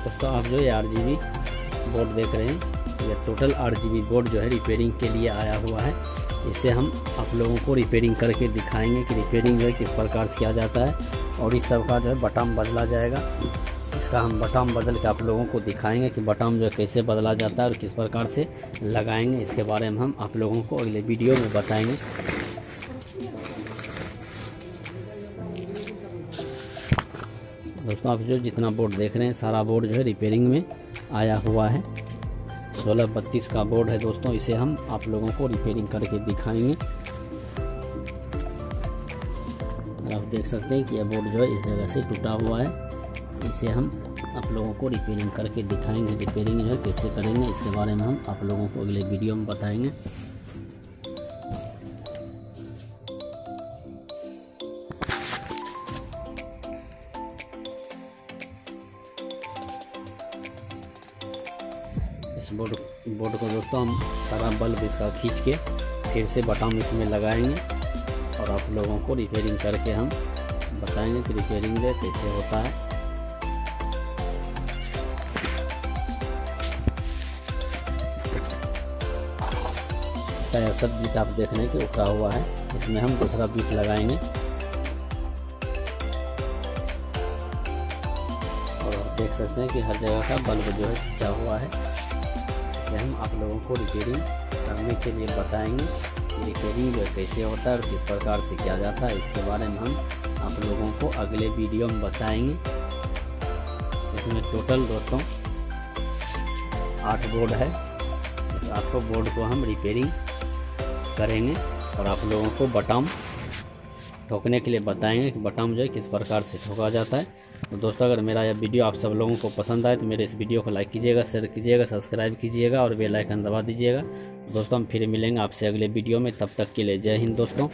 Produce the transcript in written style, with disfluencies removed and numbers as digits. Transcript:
दोस्तों आप जो ये RGB बोर्ड देख रहे हैं, ये टोटल RGB बोर्ड जो है रिपेयरिंग के लिए आया हुआ है। इसे हम आप लोगों को रिपेयरिंग करके दिखाएंगे कि रिपेयरिंग जो है किस प्रकार से किया जाता है, और इस सब का जो है बटन बदला जाएगा। इसका हम बटन बदल के आप लोगों को दिखाएंगे कि बटन जो है कैसे बदला जाता है और किस प्रकार से लगाएंगे। इसके बारे में हम आप लोगों को अगले वीडियो में बताएंगे। दोस्तों आप जो जितना बोर्ड देख रहे हैं सारा बोर्ड जो है रिपेयरिंग में आया हुआ है। 1632 का बोर्ड है दोस्तों, इसे हम आप लोगों को रिपेयरिंग करके दिखाएंगे। आप देख सकते हैं कि यह बोर्ड जो है इस जगह से टूटा हुआ है। इसे हम आप लोगों को रिपेयरिंग करके दिखाएंगे। रिपेयरिंग जो है कैसे करेंगे इसके बारे में हम आप लोगों को अगले वीडियो में बताएंगे। इस बोर्ड को दोस्तों हम सारा बल्ब इसका खींच के फिर से बटन इसमें लगाएंगे और आप लोगों को रिपेयरिंग करके हम बताएंगे कि रिपेयरिंग कैसे होता है। इसका यह सब बीट आप देख रहे हैं कि उखड़ा हुआ है, इसमें हम दूसरा बीट लगाएंगे और आप देख सकते हैं कि हर जगह का बल्ब जो है खींचा हुआ है। हम आप लोगों को रिपेयरिंग करने के लिए बताएंगे कि रिपेयरिंग कैसे होता है और किस प्रकार से किया जाता है। इसके बारे में हम आप लोगों को अगले वीडियो में बताएंगे। इसमें टोटल दोस्तों 8 बोर्ड है। इस 8 बोर्ड को हम रिपेयरिंग करेंगे और आप लोगों को बटन ठोकने के लिए बताएंगे कि बटन जो है किस प्रकार से ठोका जाता है। तो दोस्तों अगर मेरा यह वीडियो आप सब लोगों को पसंद आए तो मेरे इस वीडियो को लाइक कीजिएगा, शेयर कीजिएगा, सब्सक्राइब कीजिएगा और बेल आइकन दबा दीजिएगा। दोस्तों हम फिर मिलेंगे आपसे अगले वीडियो में, तब तक के लिए जय हिंद दोस्तों।